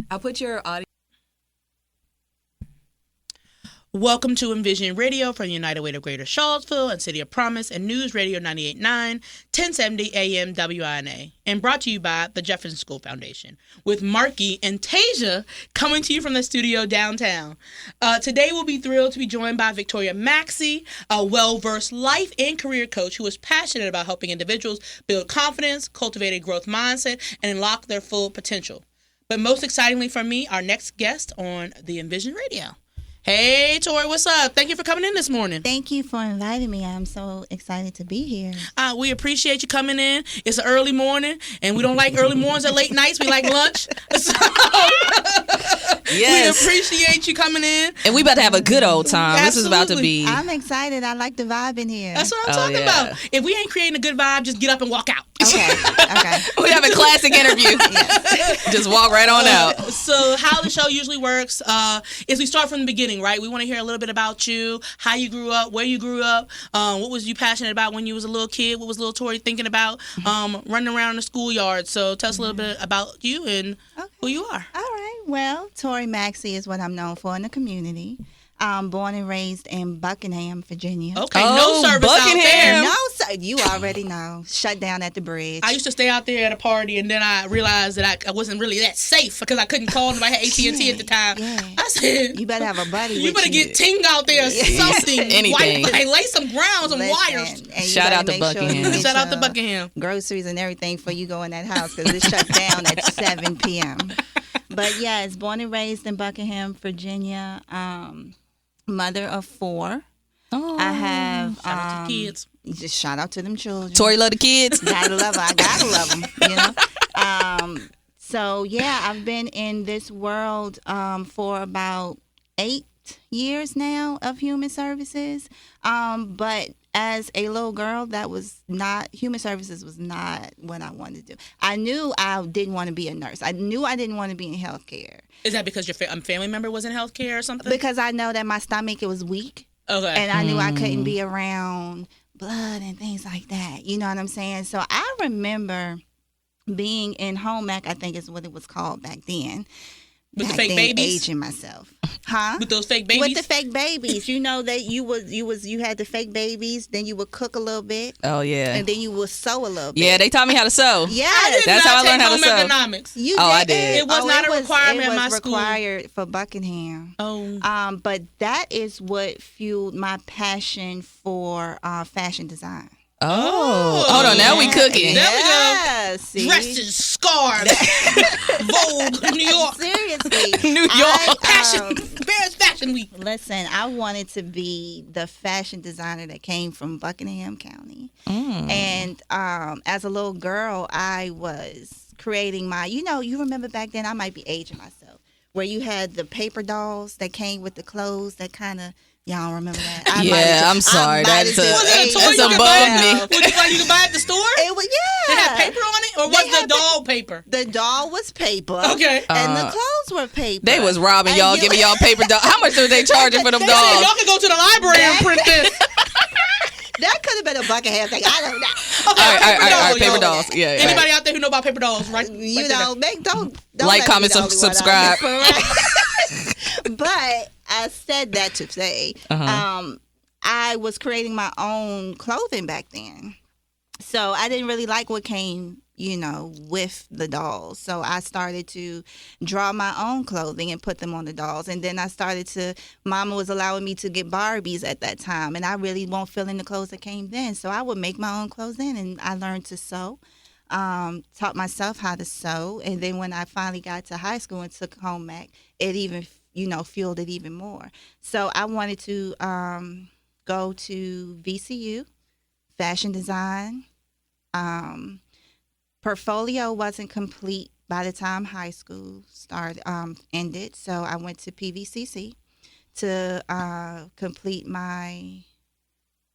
I'll put your audio. Welcome to Envision Radio from the United Way of Greater Charlottesville and City of Promise and News Radio 98.9, 1070 AM WINA, and brought to you by the Jefferson School Foundation, with Maxey and Tasia coming to you from the studio downtown. Today we'll be thrilled to be joined by Maxey, a well-versed life and career coach who is passionate about helping individuals build confidence, cultivate a growth mindset, and unlock their full potential. But most excitingly for me, our next guest on the Envision Radio. Hey, Tori, what's up? Thank you for coming in this morning. Thank you for inviting me. I'm so excited to be here. We appreciate you coming in. It's an early morning, and we don't like early mornings or late nights. We like lunch. So, yes. We appreciate you coming in. And we about to have a good old time. Absolutely. This is about to be... I'm excited. I like the vibe in here. That's what I'm talking about. If we ain't creating a good vibe, just get up and walk out. Okay. We have a classic interview. Yes. Just walk right on out. So how the show usually works is we start from the beginning, right? We want to hear a little bit about you, how you grew up, where you grew up, what was you passionate about when you was a little kid, what was little Tori thinking about running around the schoolyard. So tell us a little bit about you and who you are. All right. Well, Tori Maxey is what I'm known for in the community. Born and raised in Buckingham, Virginia. Okay, no service Buckingham. out there. No, sir. You already know. Shut down at the bridge. I used to stay out there at a party, and then I realized that I wasn't really that safe because I couldn't call them. I had AT&T at the time. Yeah. I said, You better have a buddy you with better get Ting out there or something. Anything. Lay some ground, some wires. And you Shout better out to make sure you Buckingham. get Shout out to your Buckingham. groceries and everything before you go in that house because it shuts down at 7 p.m. But yes, born and raised in Buckingham, Virginia. Mother of 4. Oh. I have Shout out to kids. Just shout out to them children. Tori love the kids. Gotta love her. I gotta love them. You know. So yeah, I've been in this world for about 8 years now of human services. But as a little girl, human services was not what I wanted to do. I knew I didn't want to be a nurse. I knew I didn't want to be in healthcare. Is that because your family member was in healthcare or something? Because I know that my stomach, it was weak. Okay. And I knew I couldn't be around blood and things like that. You know what I'm saying? So I remember being in home ec, I think is what it was called back then. With the fake babies? Aging myself. Huh? With those fake babies? With the fake babies. You know that you had the fake babies, then you would cook a little bit. Oh, yeah. And then you would sew a little bit. Yeah, they taught me how to sew. Yes. That's how I learned how to sew. Economics. I did. It was not a requirement in my school. It was required for Buckingham. Oh. But that is what fueled my passion for fashion design. Oh. Hold on, now we cooking. There we go. See? Dresses, scarves, Vogue, New York. Seriously. New York. Paris Fashion Week. Listen, I wanted to be the fashion designer that came from Buckingham County. And as a little girl, I was creating you remember back then, I might be aging myself, where you had the paper dolls that came with the clothes that kind of, y'all remember that? I'm sorry. That's Was it a toy you could above buy? me. Was it you could buy at the store? It was, yeah. It had paper on it, or was the doll paper? The doll was paper. Okay. And the clothes were paper. They was robbing y'all, And giving y'all paper dolls. How much were they charging for them They said, dolls? y'all can go to the library and print this. That could have been a Buckingham thing. I don't know. Okay, All right, paper y'all. dolls. Yeah. Anybody out there who know about paper dolls, right? You know, don't Like, let comment, me be the only one subscribe. out there. But I said that to say, I was creating my own clothing back then. So I didn't really like what came, with the dolls. So I started to draw my own clothing and put them on the dolls. And then Mama was allowing me to get Barbies at that time. And I really won't fill in the clothes that came then. So I would make my own clothes then. And I learned to sew, taught myself how to sew. And then when I finally got to high school and took home ec, it even, fueled it even more. So I wanted to go to VCU, fashion design. Portfolio wasn't complete by the time high school ended, so I went to PVCC to complete my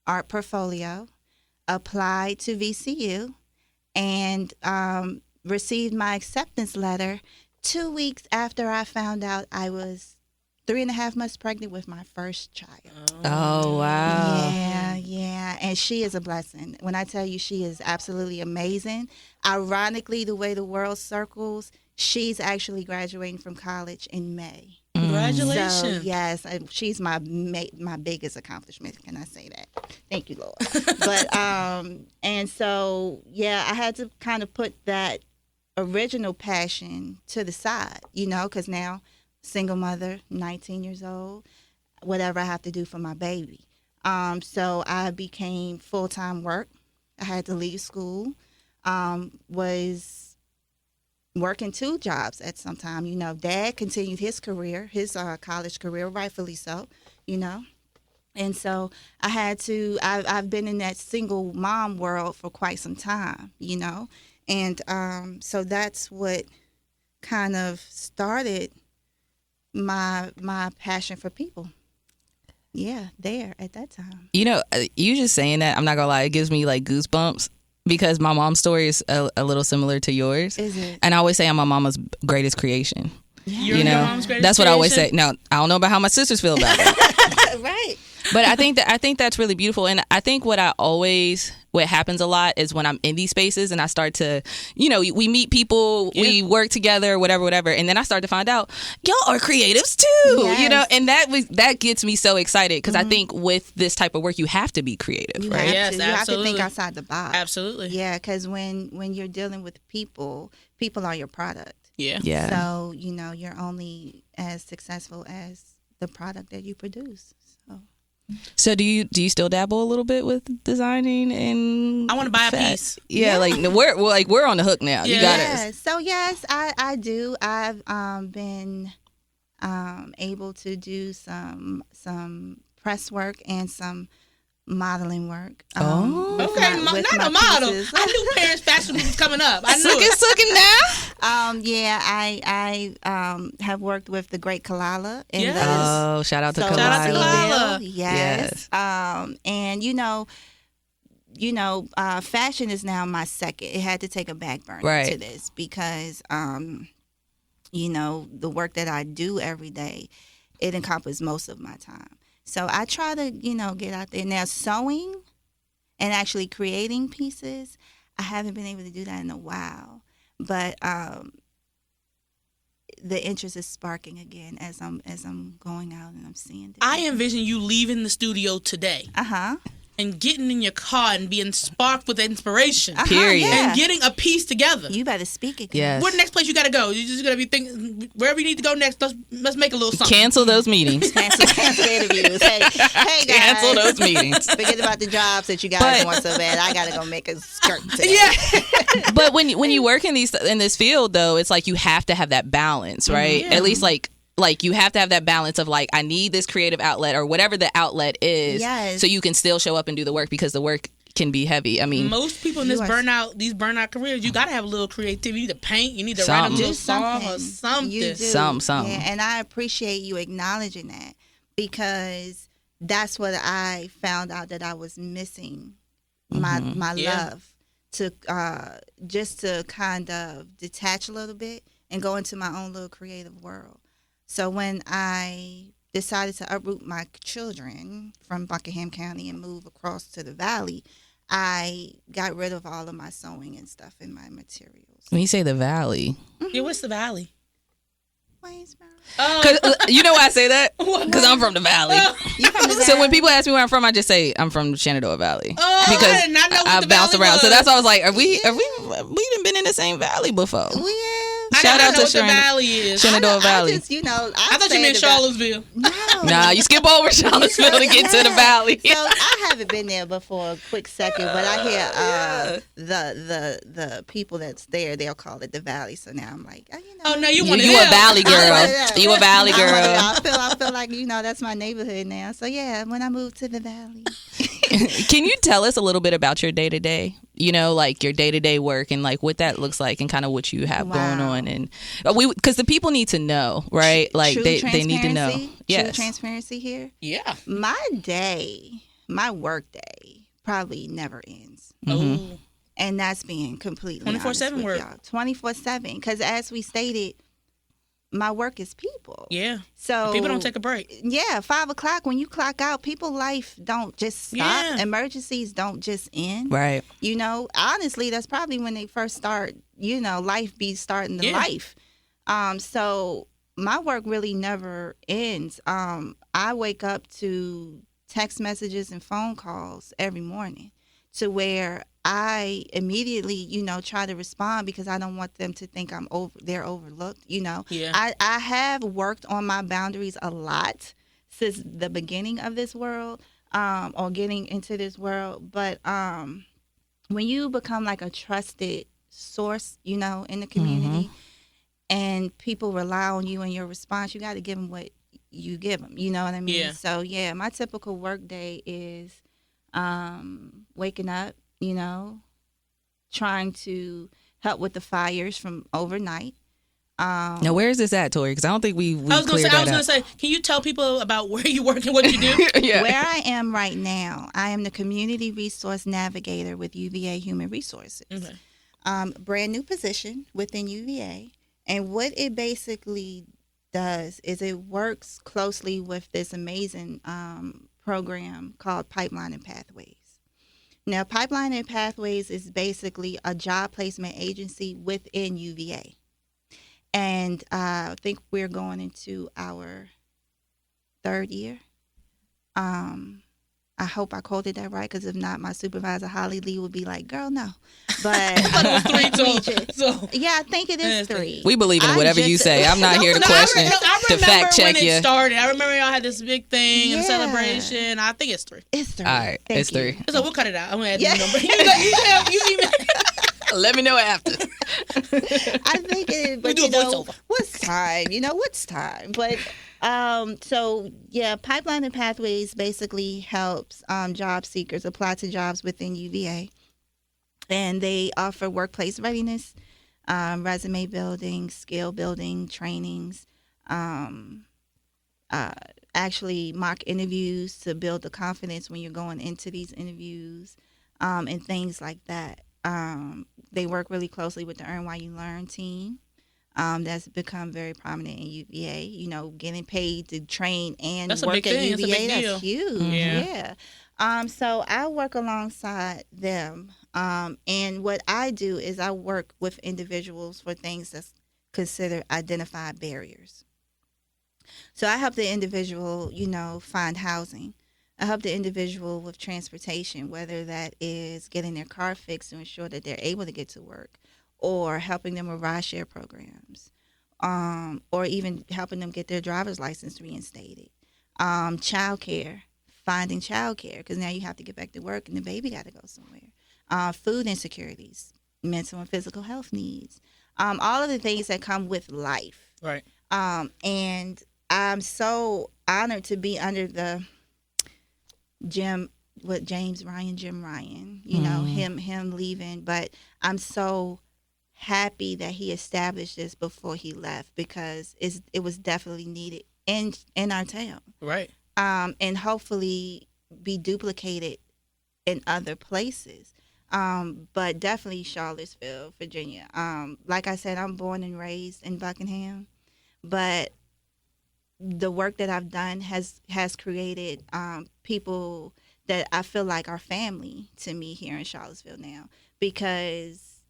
art portfolio, applied to VCU, and received my acceptance letter 2 weeks after I found out I was 3.5 months pregnant with my first child. Oh, wow. Yeah. And she is a blessing. When I tell you she is absolutely amazing, ironically, the way the world circles, she's actually graduating from college in May. Congratulations. So, yes, she's my biggest accomplishment. Can I say that? Thank you, Lord. But, and so, yeah, I had to kind of put that original passion to the side, because now, single mother, 19 years old, whatever I have to do for my baby. So I became full-time work. I had to leave school, was working 2 jobs at some time. Dad continued his career, his college career, rightfully so, And so I had to, I've been in that single mom world for quite some time, And so that's what kind of started my passion for people. Yeah, there at that time. You just saying that, I'm not gonna lie, it gives me like goosebumps because my mom's story is a little similar to yours. Is it? And I always say I'm my mama's greatest creation. Yeah. Your mom's greatest That's what I always say. creation? Now, I don't know about how my sisters feel about that. Right. But I think that's really beautiful. And I think what happens a lot is when I'm in these spaces and I start to, we meet people, we work together, whatever. And then I start to find out, y'all are creatives too, Yes. and that gets me so excited because I think with this type of work, you have to be creative, right? Yes, You have to absolutely. think outside the box. Absolutely. Yeah, because when you're dealing with people are your product. Yeah. Yeah. So, you're only as successful as the product that you produce. So do you still dabble a little bit with designing and I want to buy a piece. Yeah, like we're on the hook now. Yeah. You got Yeah. us. So yes, I do. I've been able to do some press work and some modeling work. with Okay, with not my a model. pieces. I knew Parents Fashion Week was coming up. I knew it. Sucking now. Yeah, I have worked with the great Kalala. In Yes. Oh, shout out to So, Kalila. Shout out to Kalila. Yes. And fashion is now my second. It had to take a back burner to this because, the work that I do every day, it encompasses most of my time. So I try to, get out there. Now, sewing and actually creating pieces, I haven't been able to do that in a while. But the interest is sparking again as I'm going out and I'm seeing. I envision you leaving the studio today and getting in your car and being sparked with inspiration. Period. Yeah. And getting a piece together. You better speak it. Yes. Where's the next place you got to go? You just got to be thinking, wherever you need to go next, let's make a little something. Cancel those meetings. Cancel the interviews. Hey guys. Cancel those meetings. Forget about the jobs that you guys want so bad. I gotta go make a skirt today. Yeah. But when you work in this field though, it's like you have to have that balance, right? Yeah. At least like you have to have that balance of like, I need this creative outlet or whatever the outlet is, Yes. so you can still show up and do the work because the work can be heavy. I mean, Most people in these burnout careers, you got to have a little creativity. You need to paint. You need to write a Something. little Do song or something. something. You do. Something. Yeah, and I appreciate you acknowledging that because that's what I found out that I was missing. My love to just to kind of detach a little bit and go into my own little creative world. So when I decided to uproot my children from Buckingham County and move across to the Valley, I got rid of all of my sewing and stuff in my materials. when you say the Valley, Yeah, what's the Valley? Waynesboro. cause you know why I say that? Because I'm from the Valley. You from the So when Valley? people ask me where I'm from, I just say I'm from the Shenandoah Valley. Oh, because I did not know what I the bounced Valley around. So was. that's why I was like, we done been in the same valley before. Yeah. Shout I out know to what the Valley is. Shenandoah Valley. I just, I thought you meant Charlottesville. No. Nah, you skip over Charlottesville to get to the Valley. So I haven't been there before a quick second, but I hear the people that's there, they'll call it the Valley. So now I'm like, Oh, no, you You want to a Valley girl. You a Valley girl. I feel like that's my neighborhood now. So yeah, when I moved to the Valley. Can you tell us a little bit about your day-to-day? Like your day-to-day work and like what that looks like and kind of what you have going on, and because the people need to know, right? Like True they need to know. transparency? Yes. True transparency here. Yeah. My work day probably never ends. Oh. And that's being completely 24/7 honest with work. y'all. 24/7. Because as we stated, my work is people. Yeah. So people don't take a break. Yeah, 5 o'clock when you clock out, people's life don't just stop. Yeah. Emergencies don't just end. Right. You know, honestly, that's probably when they first start. You know, life be starting to life. So my work really never ends. I wake up to text messages and phone calls every morning, to where I immediately, you know, try to respond because I don't want them to think they're overlooked, you know. Yeah. I have worked on my boundaries a lot since the beginning of this world, or getting into this world. But when you become like a trusted source, you know, in the community, and people rely on you and your response, you got to give them what you give them, you know what I mean? Yeah. So, yeah, my typical work day is waking up, you know, trying to help with the fires from overnight. Now, where is this at, Tori? Because I don't think we I was going to say, can you tell people about where you work and what you do? Yeah. Where I am right now, I am the Community Resource Navigator with UVA Human Resources. Okay. Brand new position within UVA. And what it basically does is it works closely with this amazing program called Pipeline and Pathways. Now, Pipeline and Pathways is basically a job placement agency within UVA. And I think we're going into our 3rd year. I hope I quoted that right, because if not, my supervisor, Holly Lee, would be like, girl, no. But I thought it was 3, so. Yeah, I think it is 3. We believe in whatever you say. I'm not here to question, to fact check you. I remember when it started. I remember y'all had this big thing and celebration. I think it's 3. It's 3. All right, it's 3. So we'll cut it out. I'm going to add the number. You Let me know after. I think it is, but we do a voiceover. What's time? You know, what's time? But so yeah, Pipeline and Pathways basically helps job seekers apply to jobs within UVA, and they offer workplace readiness, resume building, skill building trainings, actually mock interviews to build the confidence when you're going into these interviews, and things like that. They work really closely with the Earn While You Learn team. That's become very prominent in UVA. You know, getting paid to train and work at UVA, that's huge. Yeah. So I work alongside them. And what I do is I work with individuals for things that's considered identified barriers. So I help the individual, you know, find housing. I help the individual with transportation, whether that is getting their car fixed to ensure that they're able to get to work, or helping them with ride-share programs, or even helping them get their driver's license reinstated. Childcare, finding childcare, because now you have to get back to work and the baby got to go somewhere. Food insecurities, mental and physical health needs, all of the things that come with life. Right. And I'm so honored to be under the Jim Ryan, you know, him leaving, but I'm so happy that he established this before he left, because it was definitely needed in our town. Right. And hopefully be duplicated in other places. But definitely Charlottesville, Virginia. Like I said, I'm born and raised in Buckingham, but the work that I've done has created people that I feel like are family to me here in Charlottesville now, because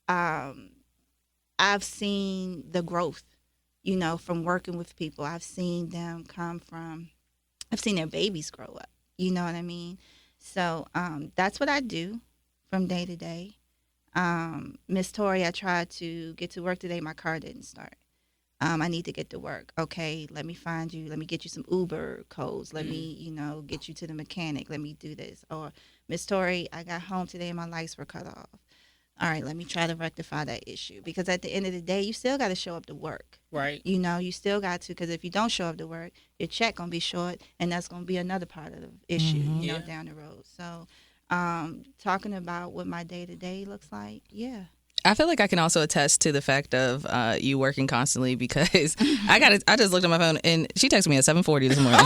I've seen the growth, you know, from working with people. I've seen them I've seen their babies grow up, you know what I mean? So that's what I do from day to day. Miss Tori, I tried to get to work today. My car didn't start. I need to get to work. Okay, let me find you. Let me get you some Uber codes. Let me, you know, get you to the mechanic. Let me do this. Or, Miss Tori, I got home today and my lights were cut off. All right, let me try to rectify that issue. Because at the end of the day, you still got to show up to work. Right. You know, you still got to, because if you don't show up to work, your check going to be short, and that's going to be another part of the issue, you know, down the road. So, talking about what my day-to-day looks like, yeah. I feel like I can also attest to the fact of you working constantly, because I just looked at my phone and she texted me at 7:40 this morning.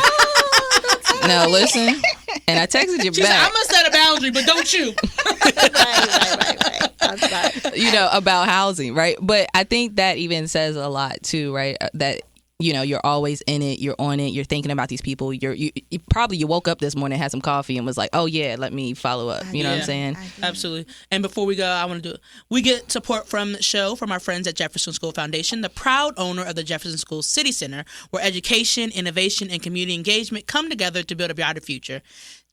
Now listen, and I texted you She back. said, I'm gonna set a boundary, but don't you? Right. about housing, right? But I think that even says a lot too, right? That you're always in it, you're on it, you're thinking about these people. You probably woke up this morning, had some coffee, and was like, oh yeah, let me follow up. You know what I'm saying? Absolutely. And before we go, we get support from the show from our friends at Jefferson School Foundation, the proud owner of the Jefferson School City Center, where education, innovation, and community engagement come together to build a brighter future.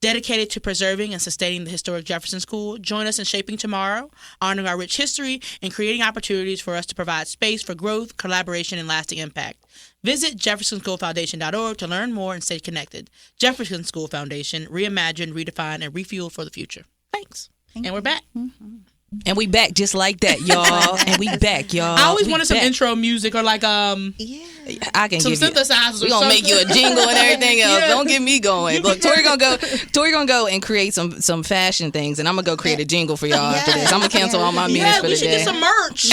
Dedicated to preserving and sustaining the historic Jefferson School, join us in shaping tomorrow, honoring our rich history, and creating opportunities for us to provide space for growth, collaboration, and lasting impact. Visit jeffersonschoolfoundation.org to learn more and stay connected. Jefferson School Foundation, reimagine, redefine, and refuel for the future. Thanks. And we're back. Mm-hmm. And we back just like that, y'all. And we back, y'all. I always wanted some intro music or like I can some give you. synthesizers. We're gonna make you a jingle and everything else. Yeah. Don't get me going. Look, Tori gonna go and create some fashion things, and I'm gonna go create a jingle for y'all after this. I'm gonna cancel all my meetings for the day. We should get some merch.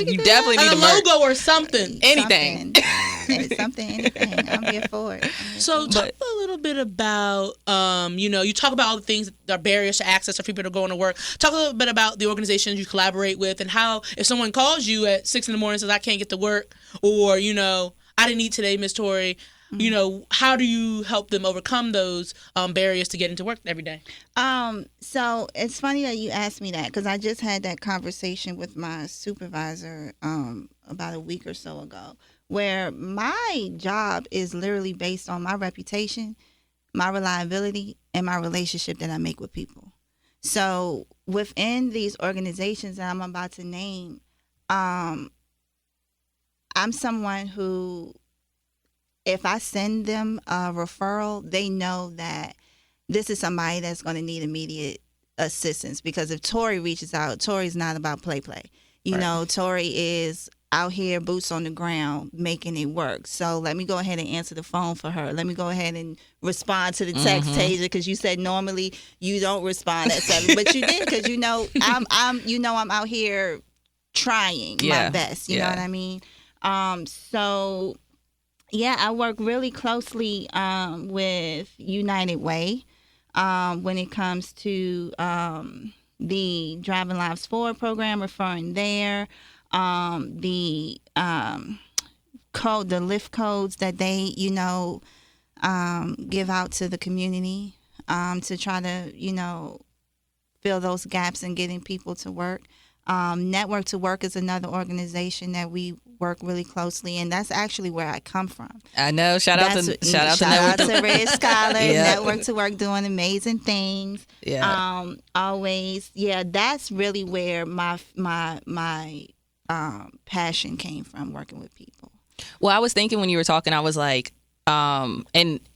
You definitely need a merch. Logo or something. Anything. Anything. I'm here for it. So talk a little bit about, you talk about all the things that are barriers to access for people that are going to work. Talk a little bit about the organizations you collaborate with and how if someone calls you at 6 a.m. and says, I can't get to work, or, I didn't eat today, Miss Tori, how do you help them overcome those barriers to get into work every day? So it's funny that you asked me that because I just had that conversation with my supervisor about a week or so ago, where my job is literally based on my reputation, my reliability, and my relationship that I make with people. So within these organizations that I'm about to name, I'm someone who, if I send them a referral, they know that this is somebody that's going to need immediate assistance. Because if Tori reaches out, Tori's not about play. Tori is out here, boots on the ground, making it work. So let me go ahead and answer the phone for her. Let me go ahead and respond to the text, Tasia, because you said normally you don't respond at 7, but you did because I'm out here trying my best. You know what I mean? So yeah, I work really closely with United Way when it comes to the Driving Lives Forward program, referring there. The lift codes that they give out to the community to try to fill those gaps in getting people to work. Network to Work is another organization that we work really closely, and that's actually where I come from. I know. Shout out to Red Scholar. Network to Work doing amazing things. Yeah. That's really where my passion came from, working with people. Well, I was thinking when you were talking, I was like, and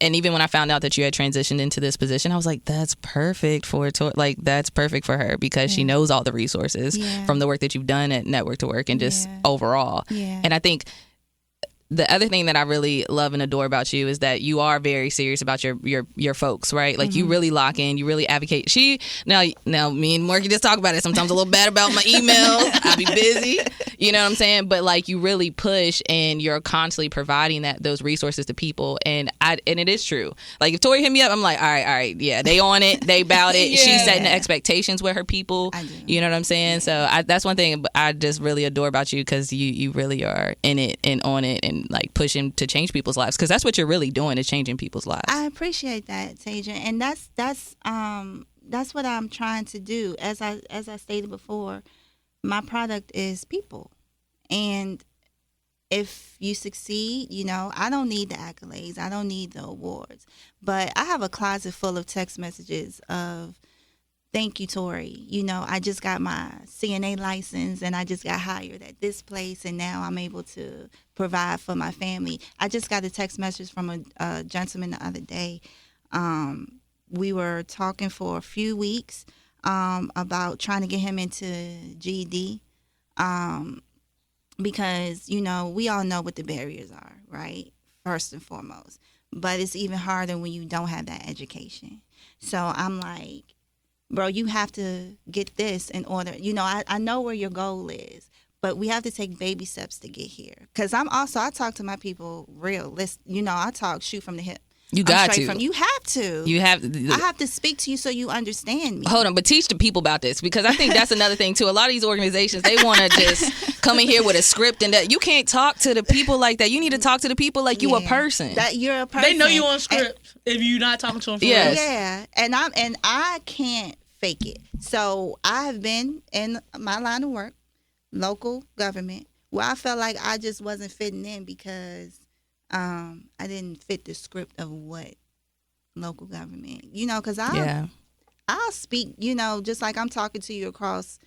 even when I found out that you had transitioned into this position, I was like, that's perfect for that's perfect for her because she knows all the resources from the work that you've done at Network to Work and just overall. Yeah. And I think the other thing that I really love and adore about you is that you are very serious about your folks, right? Like you really lock in, you really advocate. Now me and Marky just talk about it. Sometimes a little bad about my emails. I be busy, you know what I'm saying? But like you really push and you're constantly providing those resources to people. And it is true. Like if Tori hit me up, I'm like, all right, yeah, they on it, they about it. She's setting the expectations with her people. You know what I'm saying? So that's one thing I just really adore about you because you really are in it and on it and like pushing to change people's lives because that's what you're really doing is changing people's lives. I appreciate that, Tasia, and that's what I'm trying to do. As I stated before, my product is people, and if you succeed, I don't need the accolades, I don't need the awards, but I have a closet full of text messages of thank you, Tori. I just got my CNA license and I just got hired at this place and now I'm able to provide for my family. I just got a text message from a gentleman the other day. We were talking for a few weeks about trying to get him into GED because, we all know what the barriers are, right? First and foremost. But it's even harder when you don't have that education. So I'm like, bro, you have to get this in order. I know where your goal is, but we have to take baby steps to get here. Because I talk to my people real. I talk shoot from the hip. You got to. You have to. You have. I have to speak to you so you understand me. Hold on, but teach the people about this, because I think that's another thing too. A lot of these organizations, they want to just come in here with a script, and that you can't talk to the people like that. You need to talk to the people like you a person. That you're a person. They know you on script if you're not talking to them. For Yes. Yeah, and I can't fake it. So I have been in my line of work, local government, where I felt like I just wasn't fitting in because I didn't fit the script of what local government, because I'll speak, just like I'm talking to you across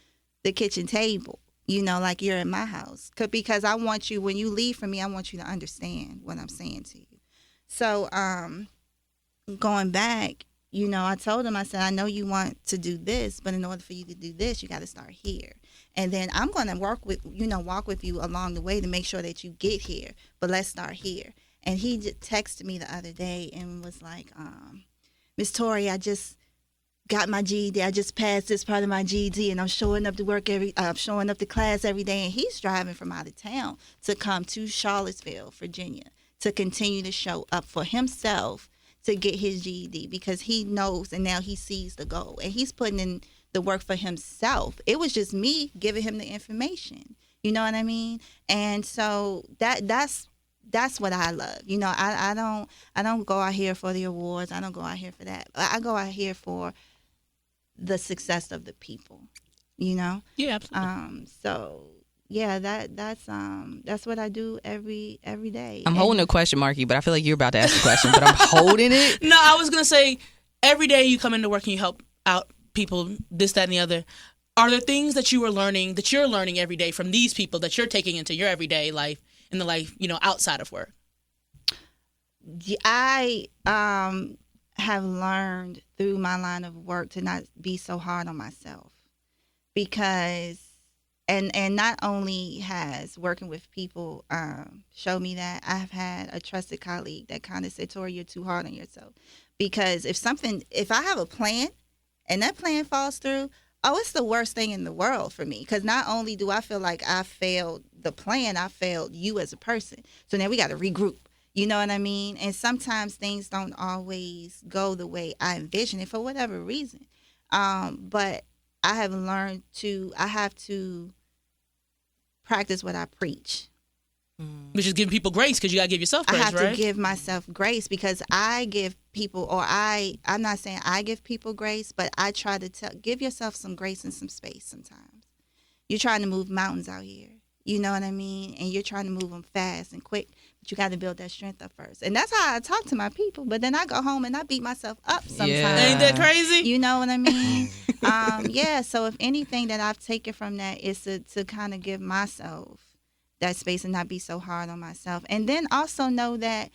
the kitchen table, like you're in my house, because I want you, when you leave from me, I want you to understand what I'm saying to you. So going back, I told him, I said, I know you want to do this, but in order for you to do this, you got to start here. And then I'm going to walk with you along the way to make sure that you get here. But let's start here. And he just texted me the other day and was like, Miss Tori, I just got my GED. I just passed this part of my GED, and I'm showing up to class every day. And he's driving from out of town to come to Charlottesville, Virginia, to continue to show up for himself to get his GED, because he knows and now he sees the goal. And he's putting in the work for himself. It was just me giving him the information. You know what I mean? And so that's what I love. I don't go out here for the awards. I don't go out here for that. I go out here for the success of the people. Yeah, absolutely. So yeah, that's what I do every day. I'm holding a question, Marky, but I feel like you're about to ask a question, but I'm holding it. No, I was gonna say, every day you come into work and you help out people, this, that, and the other. Are there things that you're learning every day from these people that you're taking into your everyday life and the life, outside of work? I have learned through my line of work to not be so hard on myself, because and not only has working with people showed me that, I have had a trusted colleague that kind of said, Tori, you're too hard on yourself. Because if I have a plan and that plan falls through, it's the worst thing in the world for me. Because not only do I feel like I failed the plan, I failed you as a person. So now we got to regroup. You know what I mean? And sometimes things don't always go the way I envision it for whatever reason. But I have learned I have to practice what I preach. Which is giving people grace, because you got to give yourself grace, right? I have to give myself grace, because I give people, I'm not saying I give people grace, but I try to give yourself some grace and some space sometimes. You're trying to move mountains out here. You know what I mean? And you're trying to move them fast and quick, but you got to build that strength up first. And that's how I talk to my people. But then I go home and I beat myself up sometimes. Yeah. Ain't that crazy? You know what I mean? Yeah. So if anything that I've taken from that is to kind of give myself that space and not be so hard on myself. And then also know that,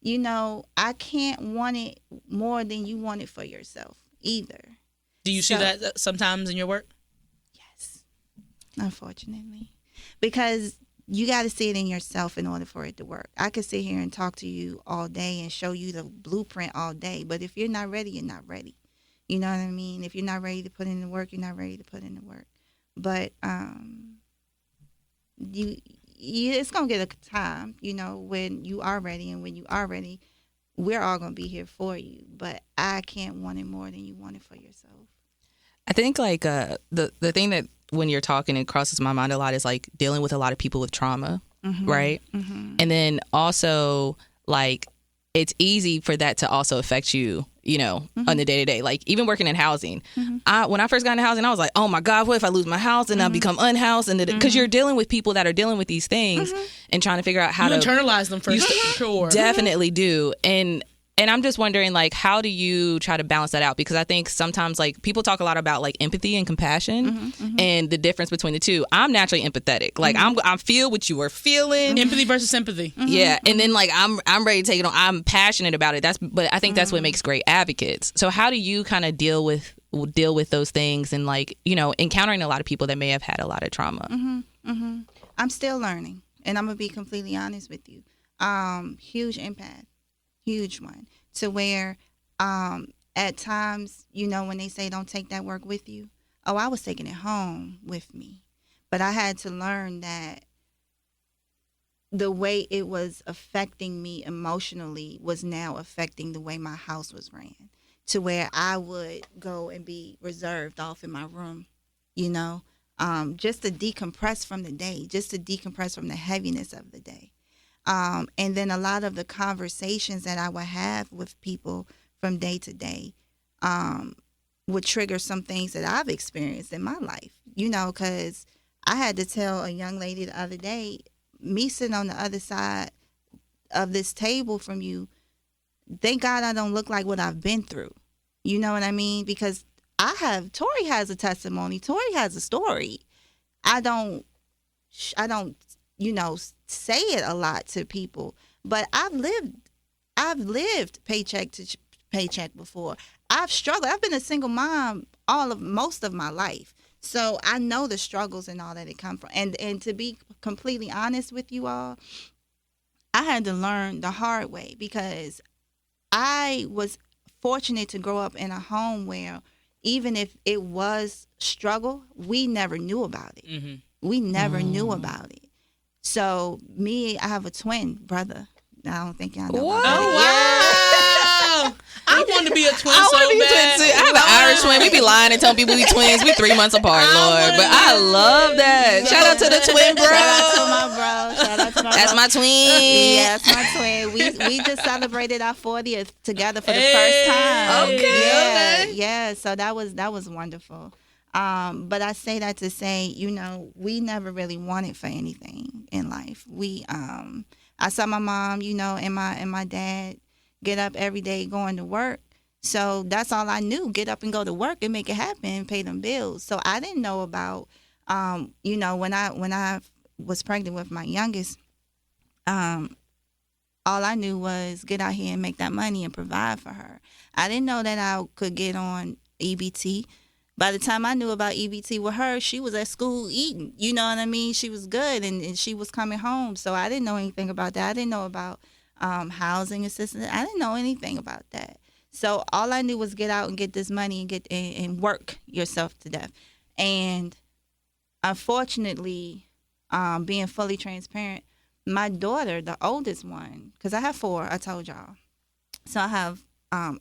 I can't want it more than you want it for yourself either. Do you see that sometimes in your work? Yes, unfortunately. Because you got to see it in yourself in order for it to work. I could sit here and talk to you all day and show you the blueprint all day, but if you're not ready, you're not ready. You know what I mean? If you're not ready to put in the work, you're not ready to put in the work. But it's going to get a time, when you are ready. And when you are ready, we're all going to be here for you. But I can't want it more than you want it for yourself. I think the thing that when you're talking, it crosses my mind a lot is like dealing with a lot of people with trauma, right? Mm-hmm. And then also it's easy for that to also affect you, on the day-to-day. Like even working in housing, when I first got into housing, I was like, oh my God, what if I lose my house and I become unhoused? And because you're dealing with people that are dealing with these things and trying to figure out how to internalize them for sure. Definitely do. And I'm just wondering, how do you try to balance that out? Because I think sometimes, people talk a lot about, empathy and compassion and the difference between the two. I'm naturally empathetic. I feel what you are feeling. Empathy versus sympathy. Yeah. And then, I'm ready to take it on. I'm passionate about it. But I think that's what makes great advocates. So how do you kind of deal with those things and, encountering a lot of people that may have had a lot of trauma? I'm still learning. And I'm going to be completely honest with you. Huge empath. Huge one, to where at times, when they say don't take that work with you, I was taking it home with me. But I had to learn that the way it was affecting me emotionally was now affecting the way my house was ran, to where I would go and be reserved off in my room, you know, just to decompress from the day, just to decompress from the heaviness of the day. And then a lot of the conversations that I would have with people from day to day would trigger some things that I've experienced in my life, you know, because I had to tell a young lady the other day, me sitting on the other side of this table from you, thank God I don't look like what I've been through. You know what I mean? Because Tori has a testimony. Tori has a story. I don't, you know, say it a lot to people, but I've lived paycheck to paycheck before. I've struggled. I've been a single mom most of my life. So I know the struggles and all that it come from. And to be completely honest with you all, I had to learn the hard way, because I was fortunate to grow up in a home where even if it was struggle, we never knew about it. Mm-hmm. We never knew about it. So I have a twin brother. I don't think y'all know about that. Oh, wow. I want to be a twin so bad. I have an Irish twin. We be lying and telling people we twins. We 3 months apart, Lord. But I love that. Shout out to the twin bro. Shout out to my bro. Shout out to my That's bro. my twin. Yeah, that's my twin. We just celebrated our 40th together for the first time. Okay. Yeah. So that was wonderful. But I say that to say, you know, we never really wanted for anything in life. I saw my mom, you know, and my dad get up every day going to work. So that's all I knew. Get up and go to work and make it happen and pay them bills. So I didn't know about, you know, when I was pregnant with my youngest, all I knew was get out here and make that money and provide for her. I didn't know that I could get on EBT. By the time I knew about EBT with her, she was at school eating. You know what I mean? She was good, and she was coming home. So I didn't know anything about that. I didn't know about housing assistance. I didn't know anything about that. So all I knew was get out and get this money and work yourself to death. And unfortunately, being fully transparent, my daughter, the oldest one, because I have 4, I told y'all. So I have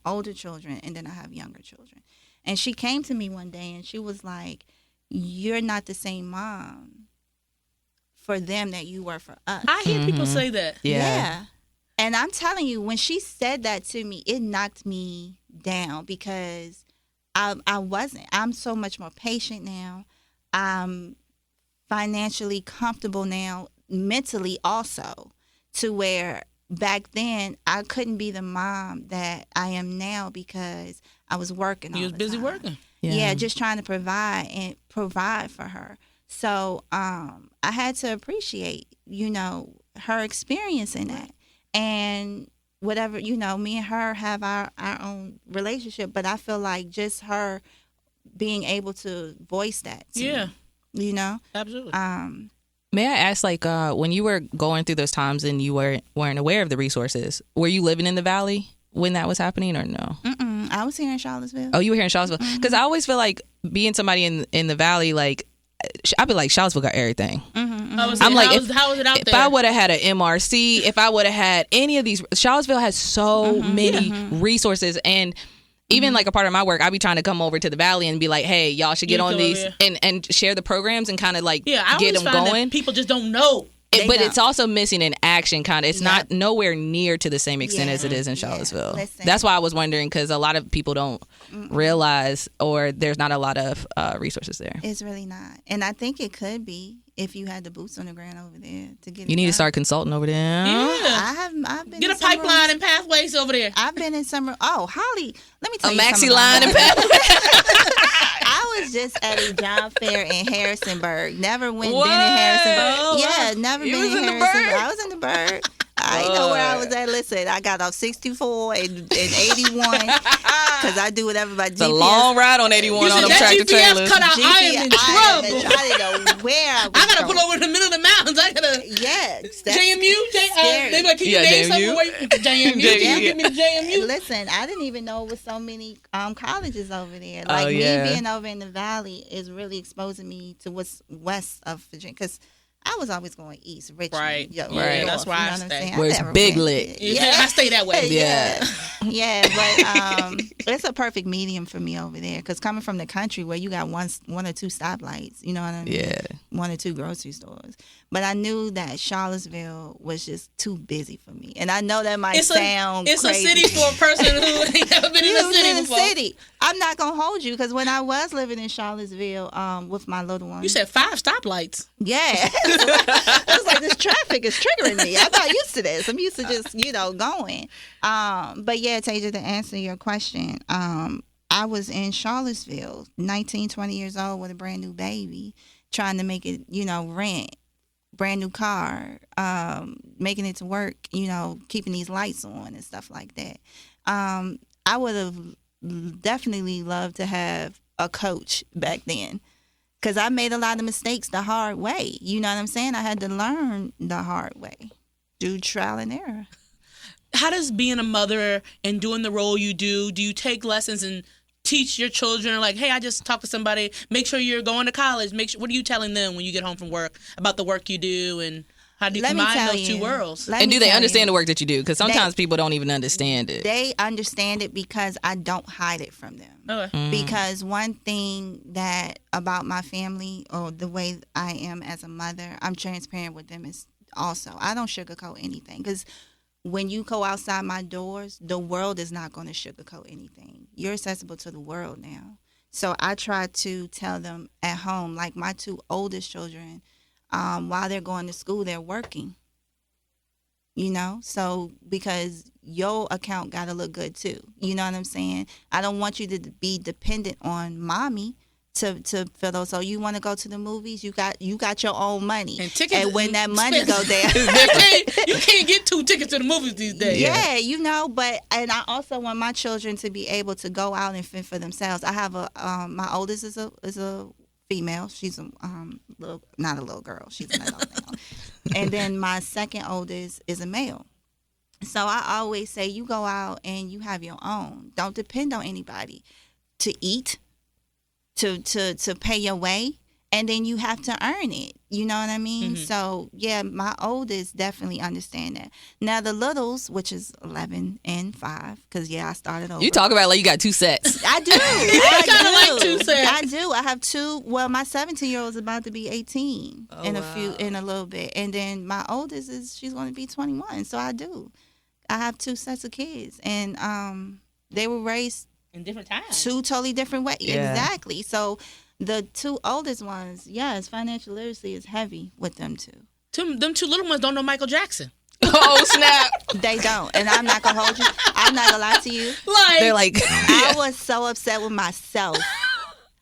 older children, and then I have younger children. And she came to me one day and she was like, "You're not the same mom for them that you were for us." I hear people say that. Yeah. And I'm telling you, when she said that to me, it knocked me down, because I wasn't. I'm so much more patient now. I'm financially comfortable now, mentally also, to where back then I couldn't be the mom that I am now because I was working all the time. You was busy working. Yeah, just trying to provide for her. So I had to appreciate, you know, her experience in that. And whatever, you know, me and her have our own relationship, but I feel like just her being able to voice that to me, you know? Absolutely. May I ask, like, when you were going through those times and you weren't aware of the resources, were you living in the Valley when that was happening, or no? I was here in Charlottesville. Oh, you were here in Charlottesville? Because I always feel like being somebody in the Valley, like, I'd be like, Charlottesville got everything. I'm like, how is it out there? If I would have had an MRC, if I would have had any of these, Charlottesville has so many resources. And even like a part of my work, I be trying to come over to the Valley and be like, hey, y'all should get on these and share the programs and kind of like get them going. People just don't know. But it's also missing in action, kind of. It's not nowhere near to the same extent as it is in Charlottesville. That's why I was wondering, because a lot of people don't realize, or there's not a lot of resources there. It's really not. And I think it could be if you had the boots on the ground over there to get it You need done. to start consulting over there. Yeah. I've been Get in a pipeline and pathways over there. I've been in some. Oh, Holly, let me tell A you Maxey something about line and that. pathways. I was just at a job fair in Harrisonburg. Never been in Harrisonburg. Oh, Yeah, never been in Harrisonburg. I was in the Burg. I didn't know where I was at. Listen, I got off 64 and 81 because I do whatever my GPS. It's a long ride on 81 on them tractor trailers. Cut out, I am in trouble. I didn't know where I was. I gotta pull over in the middle of the mountains. I gotta. Yes. JMU. They like, can you name something? JMU. JMU. Give me the JMU. Listen, I didn't even know it was so many colleges over there. Like me being over in the Valley is really exposing me to what's west of Virginia. Because I was always going east, Richmond. Right. Yo, Right. That's where I stay. Where it's big lit. Yeah, I stay that way. Yeah. Yeah, but it's a perfect medium for me over there because coming from the country where you got one or two stoplights, you know what I mean? Yeah. 1 or 2 grocery stores. But I knew that Charlottesville was just too busy for me. And I know that might sound It's crazy. a city for a person who ain't never been in the city before. City. I'm not going to hold you because when I was living in Charlottesville with my little one. You said 5 stoplights. Yeah. It was like this traffic is triggering me. I'm not used to this. I'm used to just, going. But yeah, Tasia, to answer your question, I was in Charlottesville, 19, 20 years old with a brand new baby, trying to make it, rent, brand new car, making it to work, keeping these lights on and stuff like that. I would have definitely loved to have a coach back then. Because I made a lot of mistakes the hard way. You know what I'm saying? I had to learn the hard way through trial and error. How does being a mother and doing the role you do you take lessons and teach your children, like, hey, I just talked to somebody, make sure you're going to college. What are you telling them when you get home from work about the work you do, and how do you combine those two worlds? And do they understand the work that you do? Because sometimes people don't even understand it. They understand it because I don't hide it from them. Okay. Because one thing that about my family or the way I am as a mother, I'm transparent with them is also, I don't sugarcoat anything. Because when you go outside my doors, the world is not going to sugarcoat anything. You're accessible to the world now. So I try to tell them at home, like my 2 oldest children, while they're going to school, they're working. So because your account got to look good too. You know what I'm saying? I don't want you to be dependent on mommy to fill those. So you want to go to the movies? You got your own money. And tickets. And when that money go there, you can't get 2 tickets to the movies these days. Yeah, but and I also want my children to be able to go out and fend for themselves. I have my oldest is a female. She's not a little girl. She's an adult now. And then my second oldest is a male. So I always say you go out and you have your own. Don't depend on anybody to eat, to pay your way, and then you have to earn it. You know what I mean? Mm-hmm. So, yeah, my oldest definitely understand that. Now, the littles, which is 11 and 5, because, I started over. You talk about like you got 2 sets. I do. I do. Like 2 sets. I do. I have 2. Well, my 17-year-old is about to be 18 in a little bit. And then my oldest she's going to be 21. So I do. I have 2 sets of kids. And they were raised in different times. 2 totally different ways. Yeah. Exactly. So the 2 oldest ones, yes, financial literacy is heavy with them too. Them 2 little ones don't know Michael Jackson. Oh, snap. They don't. And I'm not going to hold you. I'm not going to lie to you. They're like, I was so upset with myself.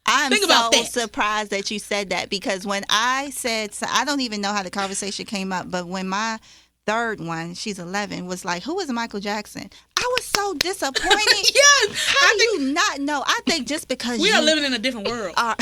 I'm so surprised that you said that because when I said, I don't even know how the conversation came up, but when my third one, she's 11, was like, who is Michael Jackson? I was so disappointed. Yes. How do you not know? I think just because we are living in a different world. I